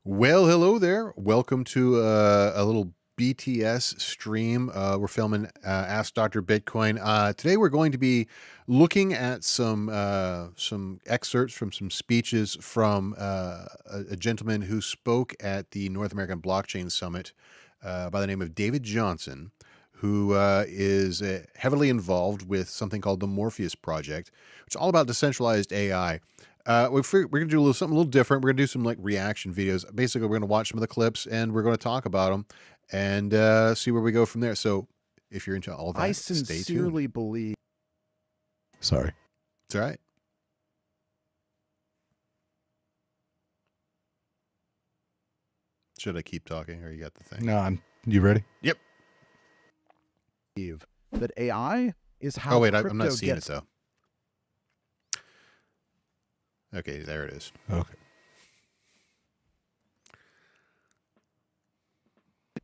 Well, hello there. Welcome to a little BTS stream. We're filming Ask Dr. Bitcoin. Today we're going to be looking at some excerpts from some speeches from a gentleman who spoke at the North American Blockchain Summit by the name of David Johnston, who is heavily involved with something called the Morpheus project, which is all about decentralized AI. We're going to do something a little different. We're going to do some like reaction videos. Basically, we're going to watch some of the clips and we're going to talk about them and see where we go from there. So if you're into all that, I stay tuned. sincerely believe. Sorry. It's all right. Should I keep talking or you got the thing? No, you ready? Yep. That AI is how. Oh, wait, I'm not crypto seeing gets it though. Okay, there it is. Okay.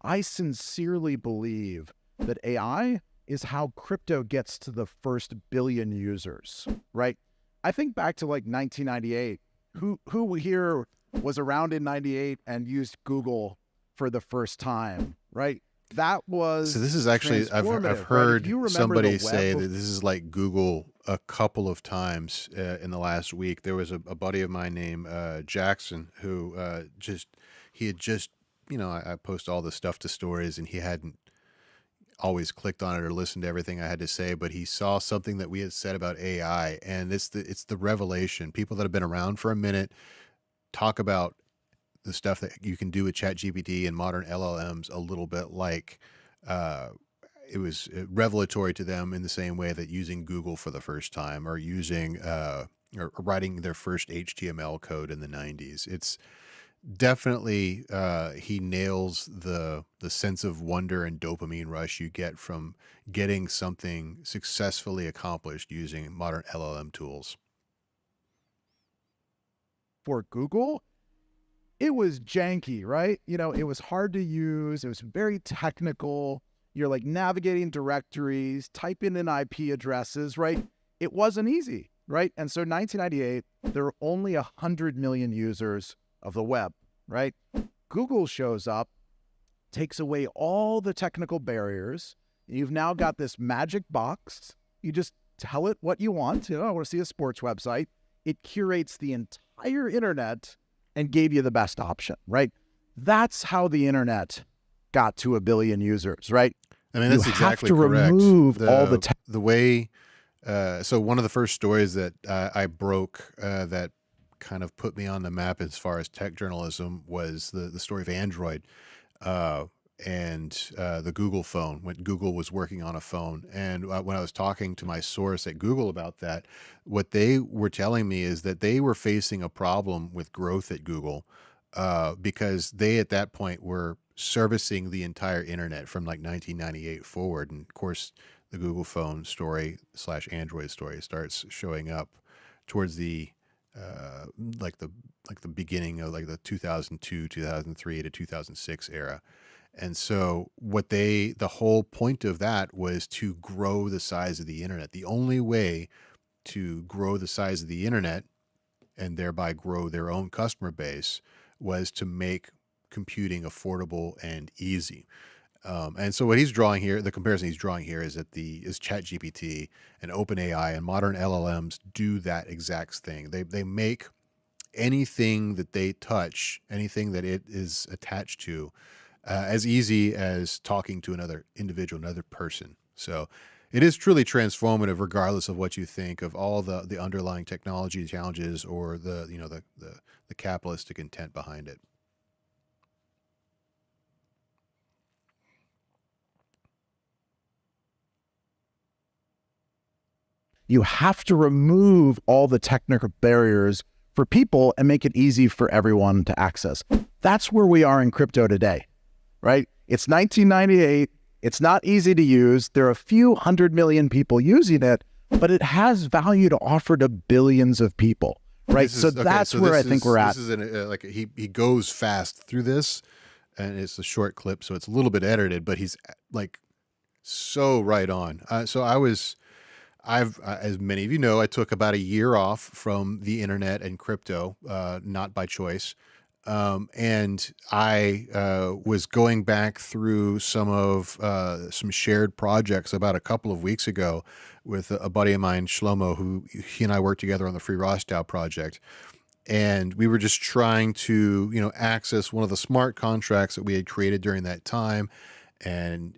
I sincerely believe that AI is how crypto gets to the first billion users, right? I think back to like 1998. Who here was around in 98 and used Google for the first time, right? That was So this is actually, I've transformative, right? If heard you remember somebody the web say that this is like Google a couple of times in the last week. There was a buddy of mine named Jackson who he had just, I post all the stuff to stories and he hadn't always clicked on it or listened to everything I had to say, but he saw something that we had said about AI, and it's the revelation. People that have been around for a minute talk about the stuff that you can do with ChatGPT and modern LLMs a little bit like it was revelatory to them in the same way that using Google for the first time or using or writing their first HTML code in the 90s. It's definitely he nails the sense of wonder and dopamine rush you get from getting something successfully accomplished using modern LLM tools. For Google, it was janky, right? It was hard to use. It was very technical. You're like navigating directories, typing in IP addresses, right? It wasn't easy, right? And so 1998, there were only 100 million users of the web, right? Google shows up, takes away all the technical barriers. You've now got this magic box. You just tell it what you want. I want to see a sports website. It curates the entire internet and gave you the best option, right? That's how the internet got to 1 billion users, right? I mean, that's exactly correct. You have to remove all the way. So one of the first stories that I broke that kind of put me on the map as far as tech journalism was the story of Android and the Google phone, when Google was working on a phone. And when I was talking to my source at Google about that, what they were telling me is that they were facing a problem with growth at Google because they at that point were servicing the entire internet from like 1998 forward. And of course, the Google phone story / Android story starts showing up towards the like the beginning of like the 2002, 2003 to 2006 era. And so the whole point of that was to grow the size of the internet. The only way to grow the size of the internet and thereby grow their own customer base was to make computing affordable and easy. And so what he's drawing here, the comparison he's drawing here is that is ChatGPT and OpenAI and modern LLMs do that exact thing. They make anything that they touch, anything that it is attached to, as easy as talking to another individual, another person. So it is truly transformative, regardless of what you think of all the underlying technology challenges or the capitalistic intent behind it. You have to remove all the technical barriers for people and make it easy for everyone to access. That's where we are in crypto today, right? It's 1998. It's not easy to use. There are a few 100 million people using it, but it has value to offer to billions of people, right? That's where I think we're at. This is he goes fast through this, and it's a short clip, so it's a little bit edited, but he's like so right on. As many of you know, I took about a year off from the internet and crypto, not by choice. And I was going back through some shared projects about a couple of weeks ago with a buddy of mine, Shlomo, who he and I worked together on the Free Rostow project. And we were just trying to, access one of the smart contracts that we had created during that time. And,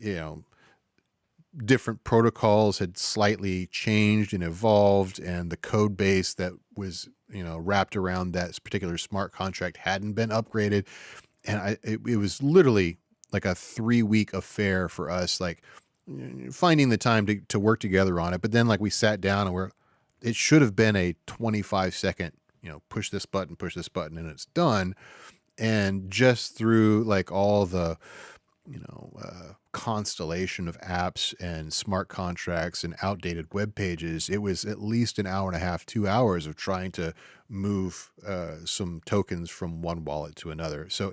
different protocols had slightly changed and evolved, and the code base that was, wrapped around that particular smart contract hadn't been upgraded. And it was literally like a 3-week affair for us, like finding the time to work together on it. But then like we sat down and it should have been a 25-second, push this button, and it's done. And just through like all the, constellation of apps and smart contracts and outdated web pages, it was at least an hour and a half, 2 hours of trying to move some tokens from one wallet to another. So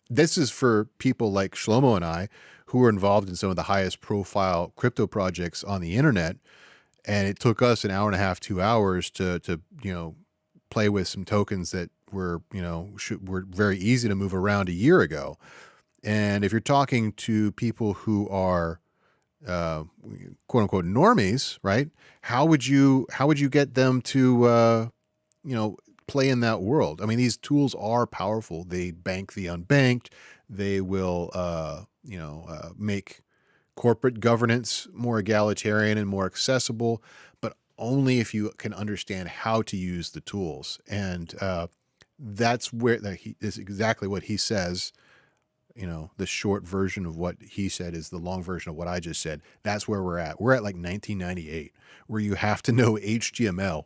this is for people like Shlomo and I, who are involved in some of the highest profile crypto projects on the internet. And it took us an hour and a half, 2 hours to play with some tokens that were very easy to move around a year ago. And if you're talking to people who are quote unquote normies, right? How would you get them to play in that world? I mean, these tools are powerful. They bank the unbanked. They will make corporate governance more egalitarian and more accessible, but only if you can understand how to use the tools. And that's where is exactly what he says. The short version of what he said is the long version of what I just said. That's where we're at. We're at like 1998, where you have to know HTML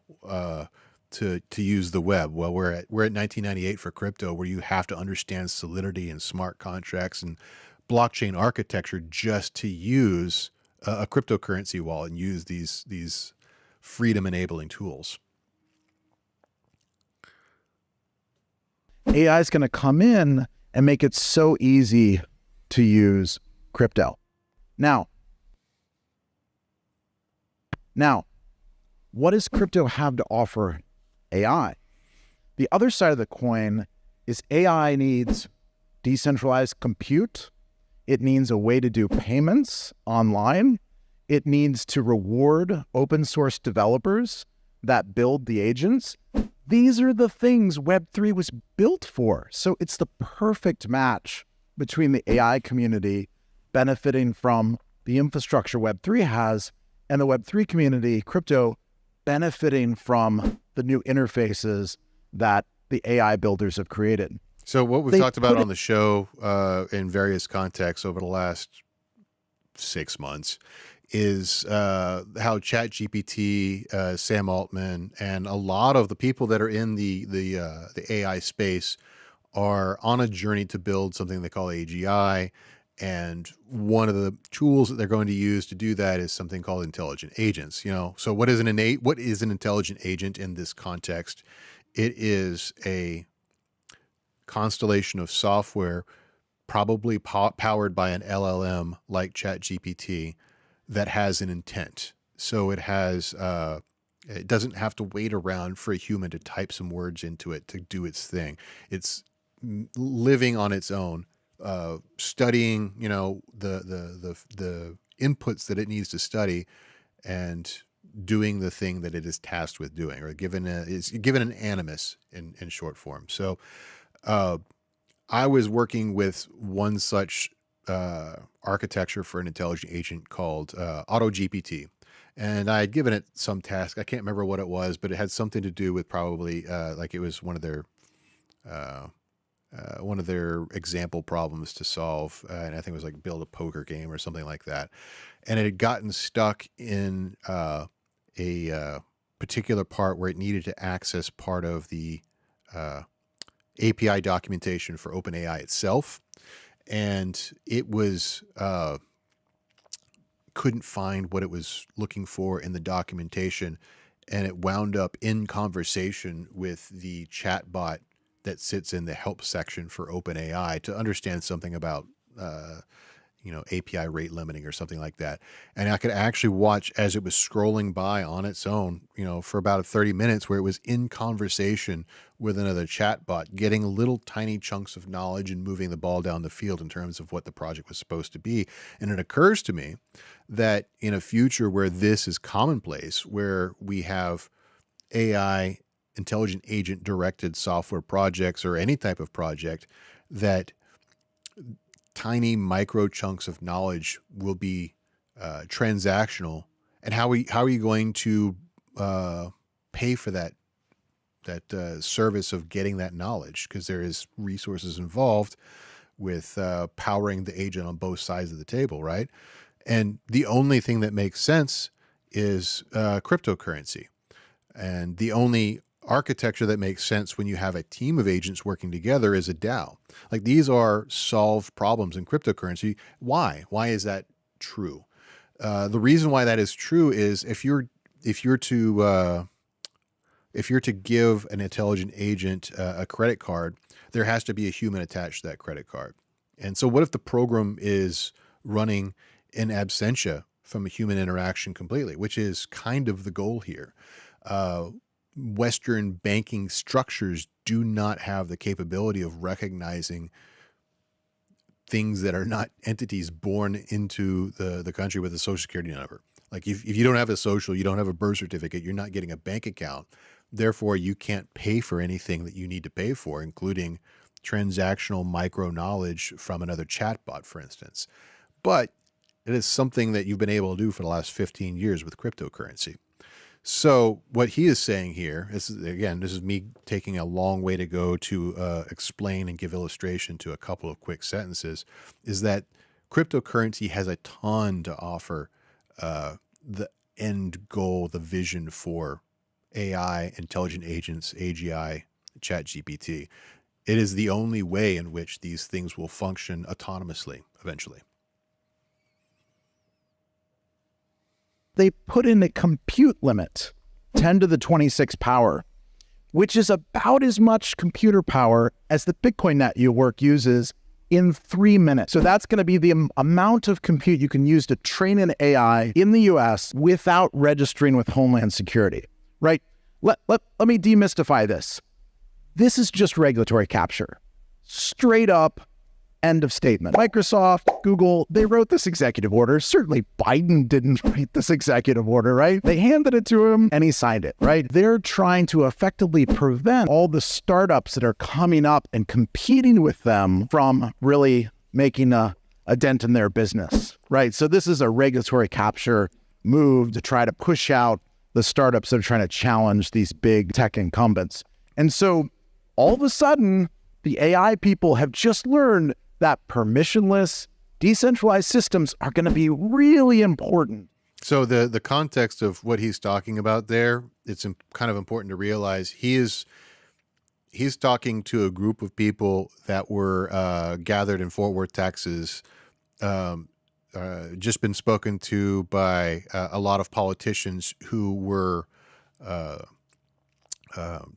to use the web. Well, we're at 1998 for crypto, where you have to understand Solidity and smart contracts and blockchain architecture just to use a cryptocurrency wallet and use these freedom enabling tools. AI is going to come in and make it so easy to use crypto. Now, what does crypto have to offer AI? The other side of the coin is AI needs decentralized compute. It needs a way to do payments online. It needs to reward open source developers that build the agents. These are the things Web3 was built for. So it's the perfect match between the AI community benefiting from the infrastructure Web3 has and the Web3 community, crypto, benefiting from the new interfaces that the AI builders have created. So what we've talked about on the show in various contexts over the last 6 months is how ChatGPT, Sam Altman, and a lot of the people that are in the AI space are on a journey to build something they call AGI. And one of the tools that they're going to use to do that is something called intelligent agents. So what is an intelligent agent in this context? It is a constellation of software, probably powered by an LLM like ChatGPT, that has an intent. So it doesn't have to wait around for a human to type some words into it to do its thing. It's living on its own, studying, the inputs that it needs to study, and doing the thing that it is tasked with doing, or is given an animus in short form. So I was working with one such architecture for an intelligent agent called AutoGPT. And I had given it some task. I can't remember what it was, but it had something to do with probably like it was one of their example problems to solve. And I think it was like build a poker game or something like that. And it had gotten stuck in a particular part where it needed to access part of the API documentation for OpenAI itself. And it was couldn't find what it was looking for in the documentation, and it wound up in conversation with the chatbot that sits in the help section for OpenAI to understand something about API rate limiting or something like that. And I could actually watch as it was scrolling by on its own, for about 30 minutes where it was in conversation with another chatbot, getting little tiny chunks of knowledge and moving the ball down the field in terms of what the project was supposed to be. And it occurs to me that in a future where this is commonplace, where we have AI, intelligent agent directed software projects or any type of project, that tiny micro chunks of knowledge will be transactional. And how are you going to pay for that service of getting that knowledge? Because there is resources involved with powering the agent on both sides of the table, right? And the only thing that makes sense is cryptocurrency. And the only architecture that makes sense when you have a team of agents working together is a DAO. Like, these are solved problems in cryptocurrency. Why? Why is that true? The reason why that is true is if you're to give an intelligent agent a credit card, there has to be a human attached to that credit card. And so what if the program is running in absentia from a human interaction completely, which is kind of the goal here? Western banking structures do not have the capability of recognizing things that are not entities born into the country with a social security number. Like, if you don't have a social, you don't have a birth certificate, you're not getting a bank account. Therefore, you can't pay for anything that you need to pay for, including transactional micro knowledge from another chatbot, for instance. But it is something that you've been able to do for the last 15 years with cryptocurrency. So what he is saying here is, again, this is me taking a long way to go to explain and give illustration to a couple of quick sentences, is that cryptocurrency has a ton to offer the end goal, the vision for AI, intelligent agents, AGI, ChatGPT. It is the only way in which these things will function autonomously eventually. They put in a compute limit, 10 to the 26 power, which is about as much computer power as the Bitcoin network uses in 3 minutes. So that's going to be the amount of compute you can use to train an AI in the US without registering with Homeland Security, right? Let me demystify this. This is just regulatory capture. Straight up, end of statement. Microsoft, Google, they wrote this executive order. Certainly Biden didn't write this executive order, right? They handed it to him and he signed it, right? They're trying to effectively prevent all the startups that are coming up and competing with them from really making a dent in their business, right? So this is a regulatory capture move to try to push out the startups that are trying to challenge these big tech incumbents. And so all of a sudden, the AI people have just learned that permissionless, decentralized systems are going to be really important. So the context of what he's talking about there, it's kind of important to realize he's talking to a group of people that were gathered in Fort Worth, Texas, just been spoken to by a lot of politicians who were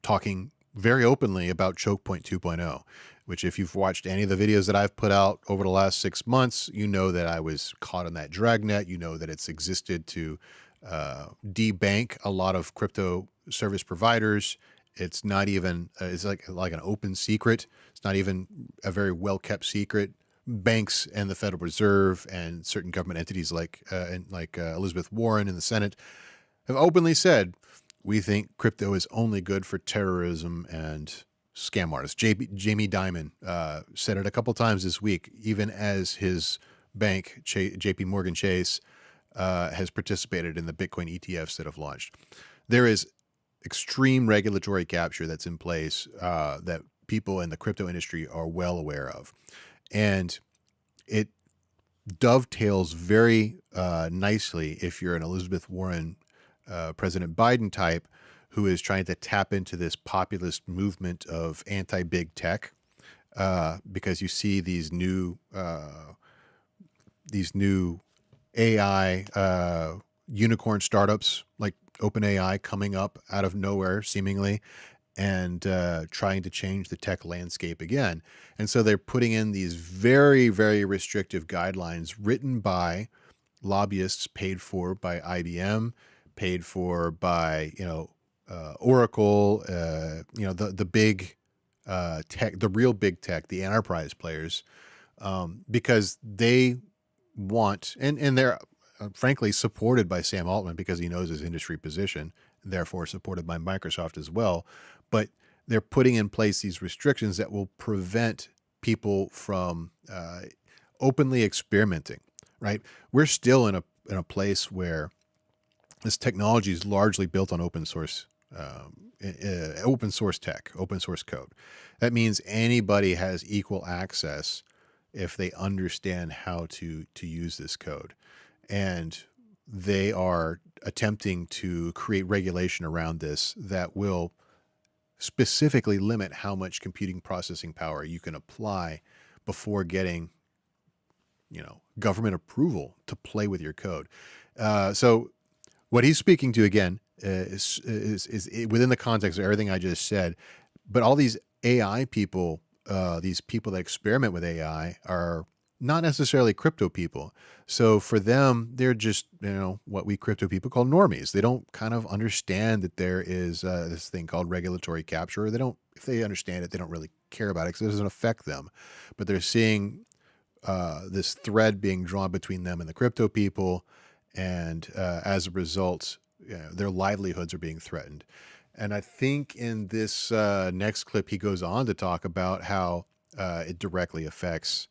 talking very openly about Choke Point 2.0, which, if you've watched any of the videos that I've put out over the last 6 months, you know that I was caught on that dragnet. You know that it's existed to debank a lot of crypto service providers. It's not even, it's like an open secret. It's not even a very well-kept secret. Banks and the Federal Reserve and certain government entities like Elizabeth Warren in the Senate have openly said, we think crypto is only good for terrorism and scam artists. Jamie Dimon said it a couple times this week, even as his bank, JP Morgan Chase, has participated in the Bitcoin ETFs that have launched. There is extreme regulatory capture that's in place that people in the crypto industry are well aware of. And it dovetails very nicely if you're an Elizabeth Warren, President Biden type, who is trying to tap into this populist movement of anti-big tech, because you see these new AI unicorn startups like OpenAI coming up out of nowhere, seemingly, and trying to change the tech landscape again. And so they're putting in these very, very restrictive guidelines written by lobbyists paid for by IBM, paid for by, Oracle, the big tech, the real big tech, the enterprise players, because they want, and they're frankly supported by Sam Altman because he knows his industry position, therefore supported by Microsoft as well. But they're putting in place these restrictions that will prevent people from openly experimenting, right? We're still in a place where this technology is largely built on open source tech, open source code. That means anybody has equal access if they understand how to use this code. And they are attempting to create regulation around this that will specifically limit how much computing processing power you can apply before getting, government approval to play with your code. So what he's speaking to, again, is within the context of everything I just said. But all these AI people, these people that experiment with AI, are not necessarily crypto people. So for them, they're just, what we crypto people call normies. They don't kind of understand that there is this thing called regulatory capture. If they understand it, they don't really care about it because it doesn't affect them. But they're seeing this thread being drawn between them and the crypto people. And as a result, their livelihoods are being threatened. And I think in this next clip, he goes on to talk about how it directly affects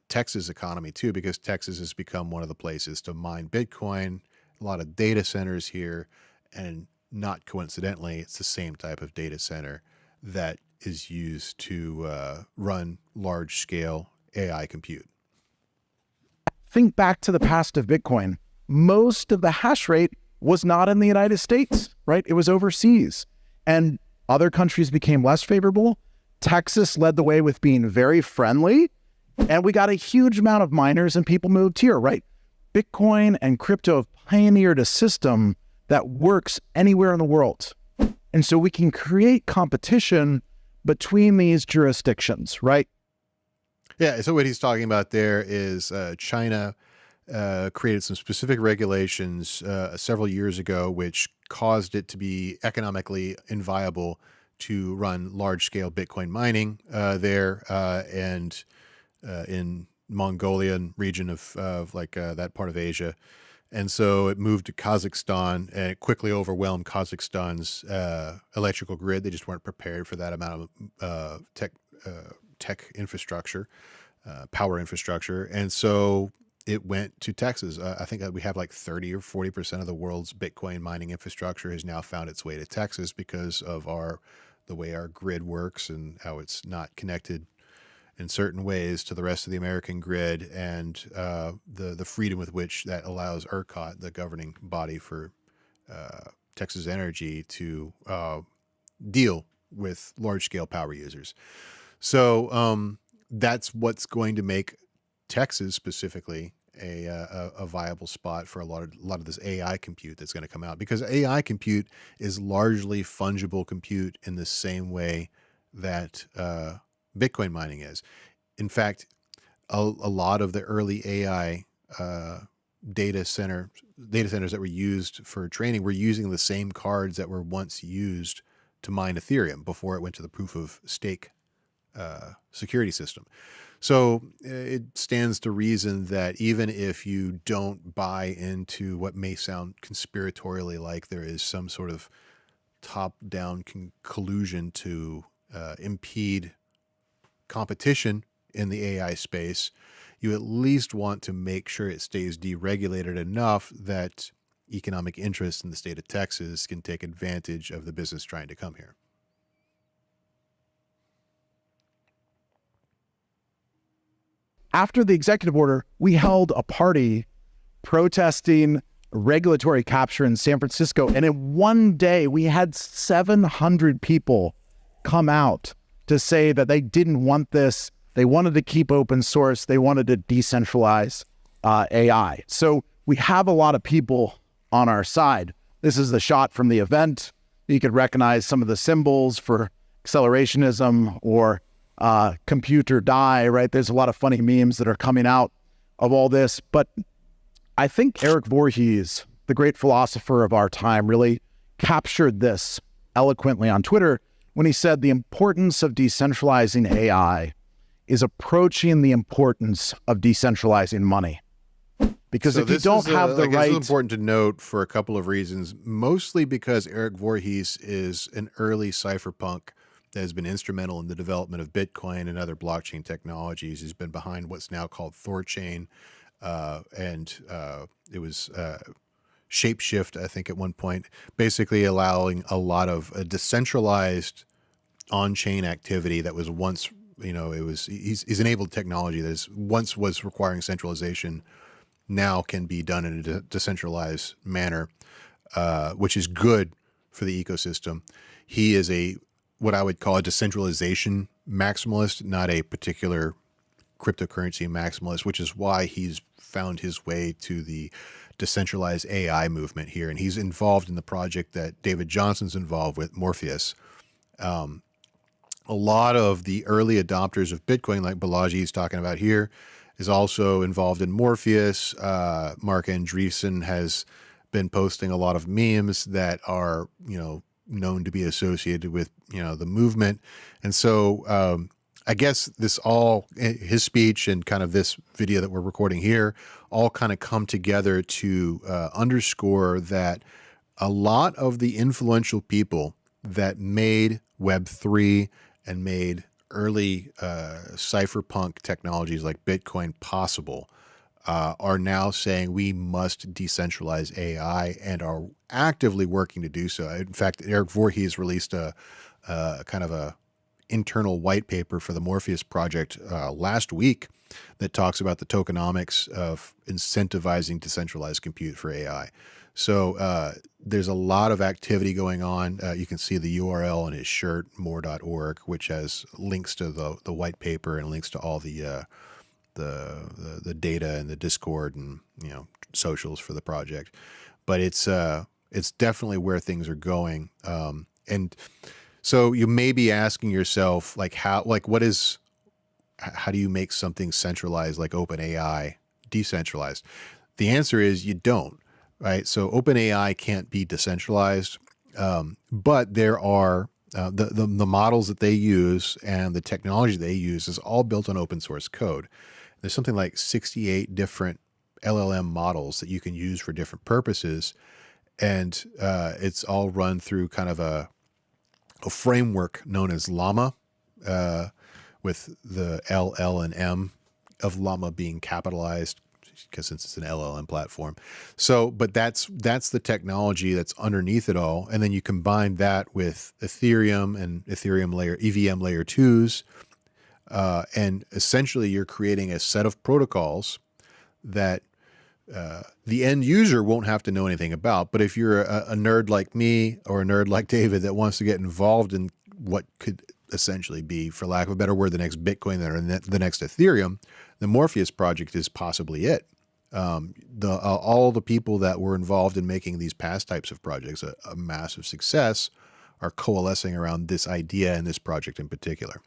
Texas economy too, because Texas has become one of the places to mine Bitcoin, a lot of data centers here, and not coincidentally, it's the same type of data center that is used to run large scale AI compute. Think back to the past of Bitcoin. Most of the hash rate was not in the United States, right? It was overseas, and other countries became less favorable. Texas led the way with being very friendly, and we got a huge amount of miners and people moved here, right? Bitcoin and crypto have pioneered a system that works anywhere in the world. And so we can create competition between these jurisdictions, right? Yeah, so what he's talking about there is China created some specific regulations several years ago, which caused it to be economically inviable to run large-scale Bitcoin mining there and in Mongolian region of that part of Asia. And so it moved to Kazakhstan, and it quickly overwhelmed Kazakhstan's electrical grid. They just weren't prepared for that amount of tech infrastructure, power infrastructure. And so it went to Texas. I think that we have like 30 or 40% of the world's Bitcoin mining infrastructure has now found its way to Texas because of the way our grid works and how it's not connected in certain ways to the rest of the American grid, and the freedom with which that allows ERCOT, the governing body for Texas Energy, to deal with large-scale power users. So that's what's going to make Texas specifically a viable spot for a lot of this AI compute that's going to come out, because AI compute is largely fungible compute in the same way that Bitcoin mining is. In fact, a lot of the early AI data centers that were used for training were using the same cards that were once used to mine Ethereum before it went to the proof of stake security system. So it stands to reason that even if you don't buy into what may sound conspiratorially like there is some sort of top-down collusion to impede competition in the AI space, you at least want to make sure it stays deregulated enough that economic interests in the state of Texas can take advantage of the business trying to come here. After the executive order, we held a party protesting regulatory capture in San Francisco. And in one day, we had 700 people come out to say that they didn't want this. They wanted to keep open source. They wanted to decentralize AI. So we have a lot of people on our side. This is the shot from the event. You could recognize some of the symbols for accelerationism or computer die, right? There's a lot of funny memes that are coming out of all this. But I think Eric Voorhees, the great philosopher of our time, really captured this eloquently on Twitter when he said the importance of decentralizing AI is approaching the importance of decentralizing money. Because so if you don't have the right... This is important to note for a couple of reasons, mostly because Eric Voorhees is an early cypherpunk that has been instrumental in the development of Bitcoin and other blockchain technologies. He's been behind what's now called Thorchain, and it was Shapeshift, I think, at one point, basically allowing a lot of decentralized on-chain activity that was once, he's enabled technology that is once was requiring centralization, now can be done in a decentralized manner, which is good for the ecosystem. He is what I would call a decentralization maximalist, not a particular cryptocurrency maximalist, which is why he's found his way to the decentralized AI movement here. And he's involved in the project that David Johnston's involved with, Morpheus. A lot of the early adopters of Bitcoin, like Balaji is talking about here, is also involved in Morpheus. Mark Andreessen has been posting a lot of memes that are, known to be associated with, the movement. And so I guess his speech and kind of this video that we're recording here all kind of come together to underscore that a lot of the influential people that made Web3 and made early cypherpunk technologies like Bitcoin possible are now saying we must decentralize AI and are actively working to do so. In fact, Eric Voorhees released a kind of a internal white paper for the Morpheus project last week that talks about the tokenomics of incentivizing decentralized compute for AI. So there's a lot of activity going on. You can see the URL on his shirt, more.org, which has links to the white paper and links to all the data and the Discord and socials for the project. But it's definitely where things are going. And so you may be asking yourself, how do you make something centralized like OpenAI decentralized? The answer is you don't. Right, so OpenAI can't be decentralized, but there are the models that they use and the technology they use is all built on open source code. There's something like 68 different LLM models that you can use for different purposes, and it's all run through kind of a framework known as Llama, with the L, L, and M of Llama being capitalized, because since it's an LLM platform. So, but that's the technology that's underneath it all. And then you combine that with Ethereum and Ethereum layer, EVM layer 2s. And essentially you're creating a set of protocols that the end user won't have to know anything about. But if you're a nerd like me or a nerd like David that wants to get involved in what could essentially be, for lack of a better word, the next Bitcoin or the next Ethereum, the Morpheus project is possibly it. All the people that were involved in making these past types of projects a massive success are coalescing around this idea and this project in particular.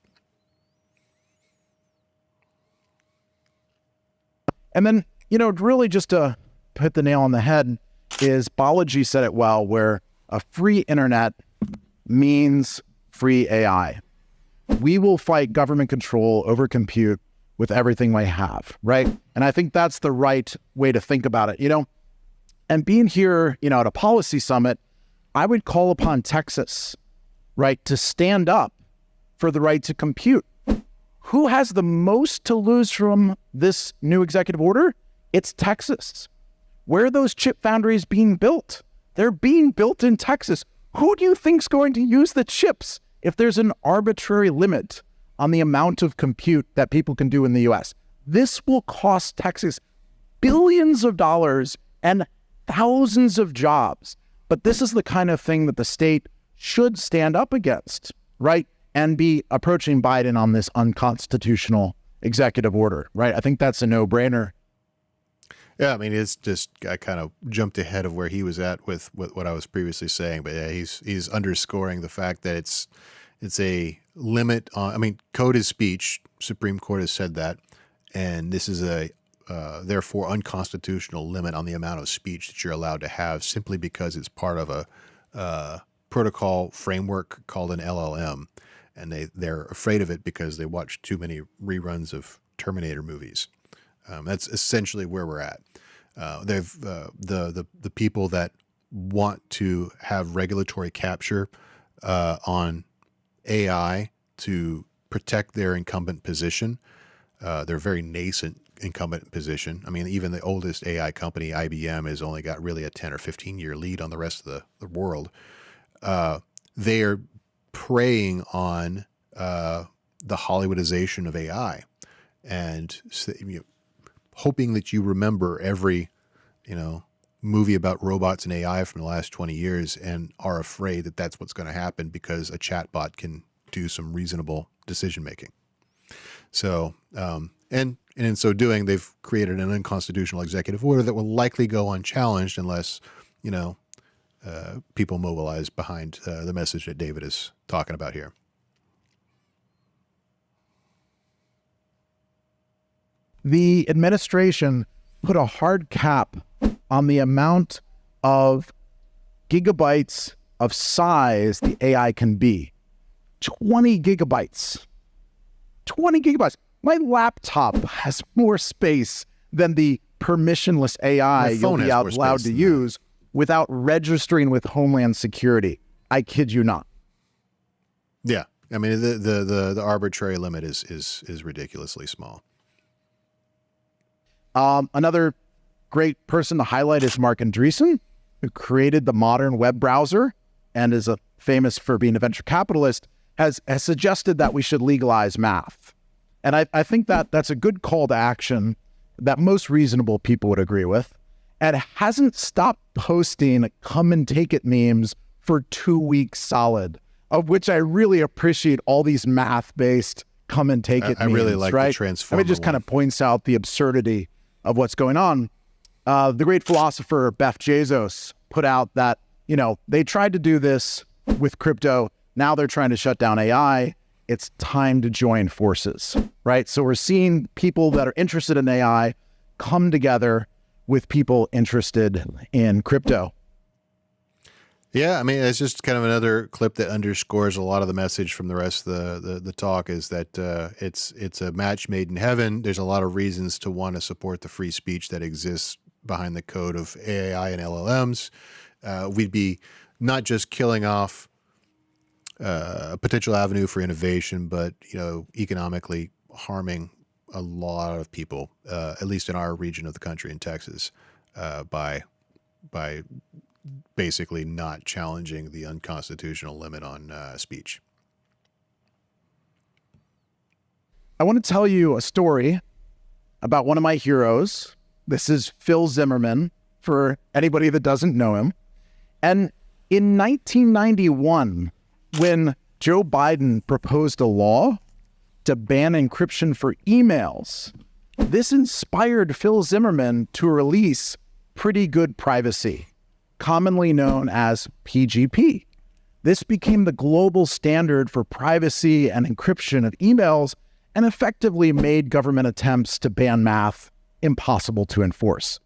And then, really just to hit the nail on the head is Balaji said it well, where a free internet means free AI. We will fight government control over compute with everything we have, right? And I think that's the right way to think about it, And being here, at a policy summit, I would call upon Texas, right, to stand up for the right to compute. Who has the most to lose from this new executive order? It's Texas. Where are those chip foundries being built? They're being built in Texas. Who do you think's going to use the chips if there's an arbitrary limit on the amount of compute that people can do in the US? This will cost Texas billions of dollars and thousands of jobs. But this is the kind of thing that the state should stand up against, right? And be approaching Biden on this unconstitutional executive order, right? I think that's a no-brainer. Yeah, I mean, it's just I kind of jumped ahead of where he was at with what I was previously saying, but yeah, he's underscoring the fact that it's a limit on. I mean, code is speech. Supreme Court has said that, and this is a therefore unconstitutional limit on the amount of speech that you're allowed to have, simply because it's part of a protocol framework called an LLM, and they're afraid of it because they watch too many reruns of Terminator movies. That's essentially where we're at. The people that want to have regulatory capture on AI to protect their incumbent position, their very nascent incumbent position. I mean, even the oldest AI company, IBM, has only got really a 10 or 15-year lead on the rest of the world. They are preying on the Hollywoodization of AI, and hoping that you remember every, movie about robots and AI from the last 20 years and are afraid that that's what's going to happen because a chatbot can do some reasonable decision making. So, and in so doing, they've created an unconstitutional executive order that will likely go unchallenged unless, people mobilize behind the message that David is talking about here. The administration put a hard cap on the amount of gigabytes of size the AI can be. 20 gigabytes. 20 gigabytes. My laptop has more space than the permissionless AI you'll be allowed to use without registering with Homeland Security. I kid you not. Yeah. I mean, the arbitrary limit is ridiculously small. Another great person to highlight is Mark Andreessen, who created the modern web browser and is famous for being a venture capitalist, has suggested that we should legalize math. And I think that's a good call to action that most reasonable people would agree with, and hasn't stopped posting come and take it memes for 2 weeks solid, of which I really appreciate all these math-based come and take it memes. I really like the Transformer. I mean, it just kind of points out the absurdity of what's going on. The great philosopher Beth Bezos put out that, they tried to do this with crypto. Now they're trying to shut down AI. It's time to join forces, right? So we're seeing people that are interested in AI come together with people interested in crypto. Yeah, I mean, it's just kind of another clip that underscores a lot of the message from the rest of the talk, is that it's a match made in heaven. There's a lot of reasons to want to support the free speech that exists behind the code of AI and LLMs. We'd be not just killing off a potential avenue for innovation, but economically harming a lot of people, at least in our region of the country in Texas, by basically not challenging the unconstitutional limit on speech. I want to tell you a story about one of my heroes. This is Phil Zimmerman, for anybody that doesn't know him. And in 1991, when Joe Biden proposed a law to ban encryption for emails, this inspired Phil Zimmerman to release Pretty Good Privacy, commonly known as PGP. This became the global standard for privacy and encryption of emails and effectively made government attempts to ban math impossible to enforce.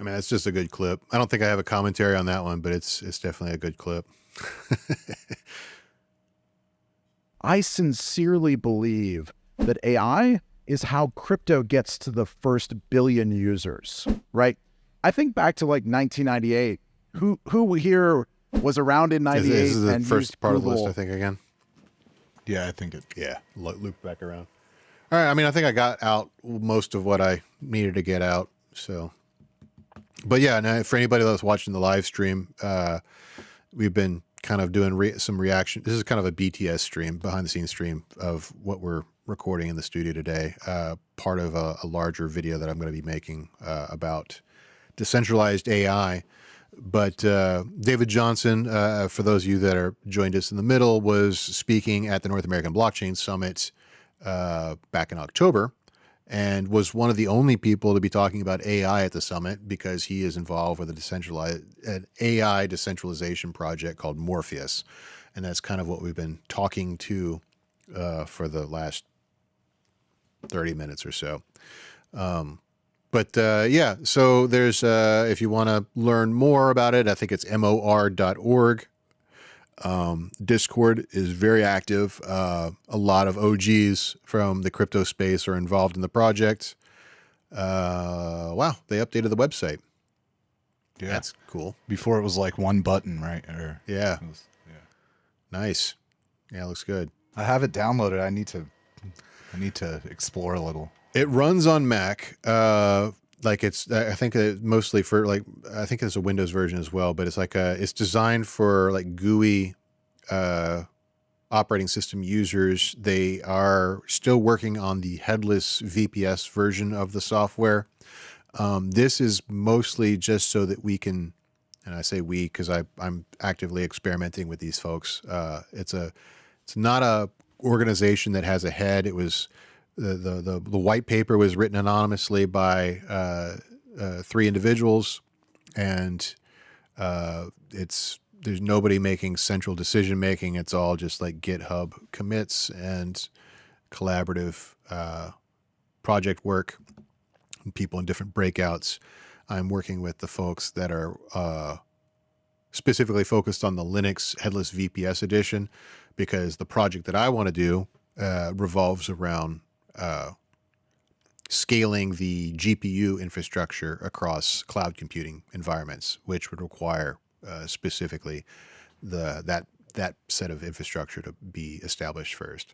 I mean, that's just a good clip. I don't think I have a commentary on that one, but it's definitely a good clip. I sincerely believe that AI is how crypto gets to the first billion users, right? I think back to like 1998. Who here was around in 98? This is the and first part Google? Of the list, I think, again. Yeah, I think it. Yeah, loop back around. All right, I mean, I think I got out most of what I needed to get out. So, but yeah, now for anybody that's watching the live stream, we've been kind of doing some reaction. This is kind of a BTS stream, behind the scenes stream of what we're recording in the studio today. Part of a larger video that I'm going to be making about decentralized AI. But David Johnston, for those of you that are joined us in the middle, was speaking at the North American Blockchain Summit back in October. and was one of the only people to be talking about AI at the summit because he is involved with an AI decentralization project called Morpheus. And that's kind of what we've been talking to for the last 30 minutes or so. Yeah, so there's, if you want to learn more about it, I think it's mor.org. Discord is very active. A lot of OGs from the crypto space are involved in the project. Wow, they updated the website. Yeah. That's cool. Before it was like one button, right? Or Yeah. yeah. Nice. Yeah, looks good. I have it downloaded. I need to explore a little. It runs on Mac. Like it's, I think mostly for like, I think there's a Windows version as well, but it's like it's designed for like GUI operating system users. They are still working on the headless VPS version of the software. This is mostly just so that we can, and I say we because I'm actively experimenting with these folks. It's not a organization that has a head. It was the white paper was written anonymously by 3 individuals, and there's nobody making central decision making. It's all just like GitHub commits and collaborative project work and people in different breakouts. I'm working with the folks that are specifically focused on the Linux headless VPS edition, because the project that I want to do revolves around scaling the GPU infrastructure across cloud computing environments, which would require specifically that set of infrastructure to be established first.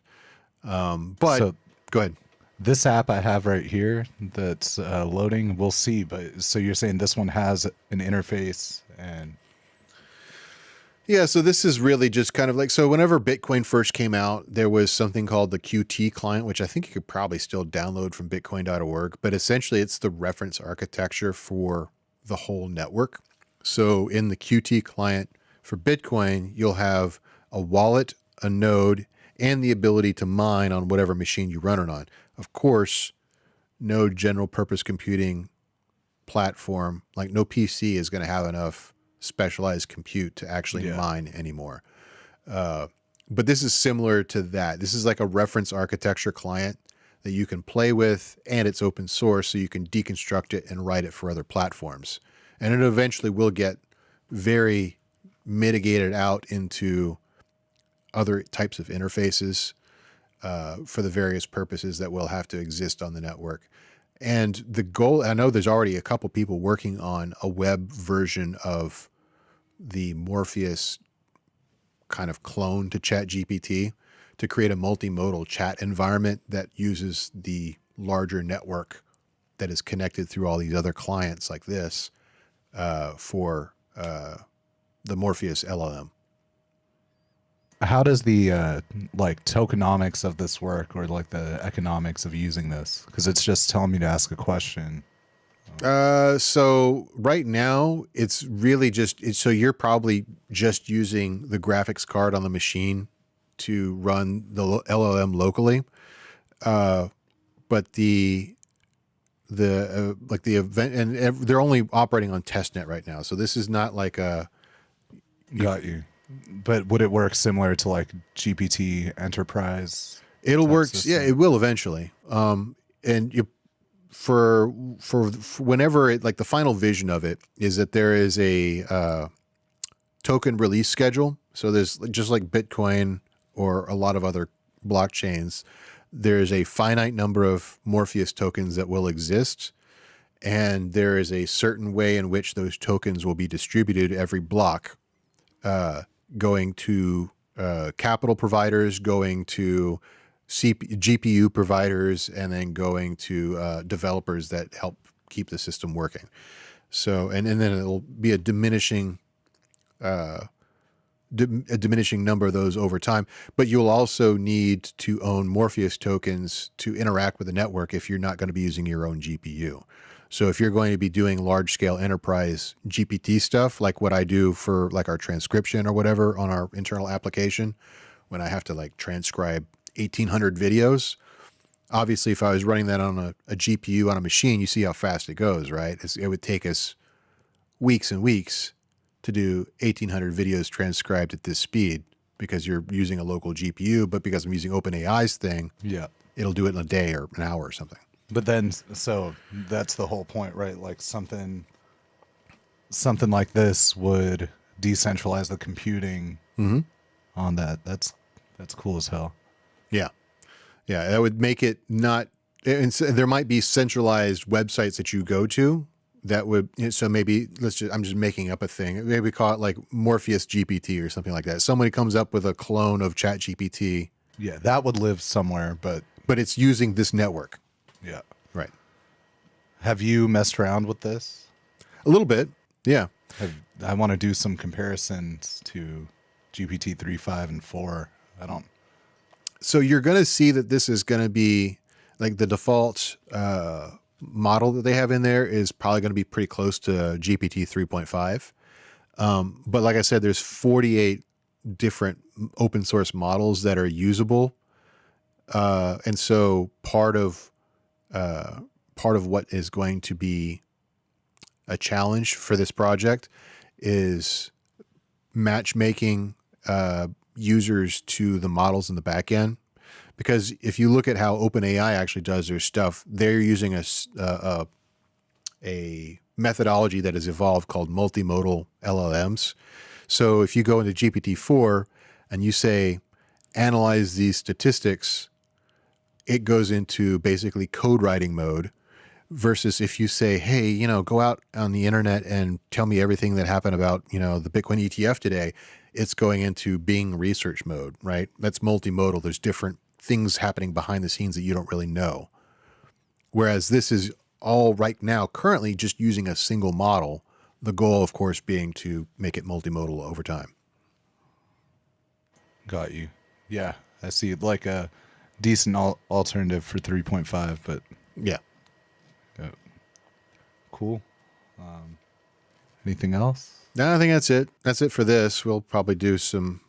So, go ahead. This app I have right here that's loading, we'll see. But so you're saying this one has an interface and... Yeah, so this is really just kind of like, so whenever Bitcoin first came out, there was something called the Qt client, which I think you could probably still download from bitcoin.org, but essentially it's the reference architecture for the whole network. So in the Qt client for Bitcoin, you'll have a wallet, a node, and the ability to mine on whatever machine you run it on. Of course, no general purpose computing platform, like no PC is going to have enough specialized compute to actually mine anymore. But this is similar to that. This is like a reference architecture client that you can play with, and it's open source, so you can deconstruct it and write it for other platforms. And it eventually will get very mitigated out into other types of interfaces for the various purposes that will have to exist on the network. And the goal, I know there's already a couple people working on a web version of the Morpheus kind of clone to ChatGPT to create a multimodal chat environment that uses the larger network that is connected through all these other clients like this for the Morpheus LLM. How does the like tokenomics of this work, or like the economics of using this? Because it's just telling me to ask a question. So right now it's really just, so you're probably just using the graphics card on the machine to run the LLM locally. But the event, and they're only operating on testnet right now. So this is not like a, Got you. But would it work similar to like GPT Enterprise? It'll work. System? Yeah, it will eventually. And you, for whenever it, like the final vision of it is that there is a token release schedule. So there's just like Bitcoin or a lot of other blockchains, there's a finite number of Morpheus tokens that will exist. And there is a certain way in which those tokens will be distributed every block, going to capital providers, going to GPU providers, and then going to developers that help keep the system working. So, and then it'll be a diminishing number of those over time. But you'll also need to own Morpheus tokens to interact with the network if you're not going to be using your own GPU. So if you're going to be doing large scale enterprise GPT stuff, like what I do for like our transcription or whatever on our internal application, when I have to like transcribe 1,800 videos, Obviously, if I was running that on a GPU on a machine, you see how fast it goes, right? It would take us weeks and weeks to do 1,800 videos transcribed at this speed because you're using a local GPU, but because I'm using OpenAI's thing, Yeah. it'll do it in a day or an hour or something. But then, so that's the whole point, right? Like something like this would decentralize the computing on that. That's cool as hell. Yeah. Yeah. That would make it not, and so there might be centralized websites that you go to that would, so maybe I'm just making up a thing. Maybe we call it like Morpheus GPT or something like that. Somebody comes up with a clone of Chat GPT. Yeah. That would live somewhere, but it's using this network. yeah. Right. Have you messed around with this? A little bit. Yeah. I want to do some comparisons to GPT 3, 5, and 4. So you're going to see that this is going to be like the default model that they have in there is probably going to be pretty close to GPT 3.5. But like I said, there's 48 different open source models that are usable. And so part of what is going to be a challenge for this project is matchmaking users to the models in the back end. Because if you look at how OpenAI actually does their stuff, they're using a methodology that has evolved called multimodal LLMs. So if you go into GPT-4 and you say, analyze these statistics, it goes into basically code writing mode, versus if you say, hey, go out on the internet and tell me everything that happened about, the Bitcoin ETF today, it's going into Bing research mode, right? That's multimodal. There's different things happening behind the scenes that you don't really know. Whereas this is all right now, currently just using a single model. The goal, of course, being to make it multimodal over time. Got you. Yeah. I see like a decent alternative for 3.5, but Yeah. Cool. Anything else? No, I think that's it. That's it for this. We'll probably do some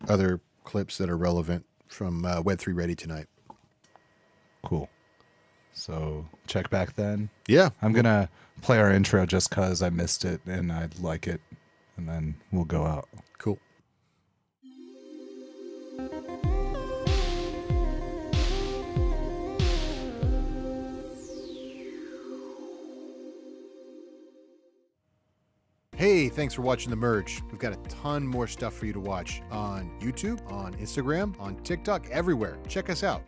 other clips that are relevant from Web3 Ready tonight. Cool. So check back then. Yeah. I'm going to play our intro just because I missed it and I like it. And then we'll go out. Cool. Hey, thanks for watching The Merge. We've got a ton more stuff for you to watch on YouTube, on Instagram, on TikTok, everywhere. Check us out.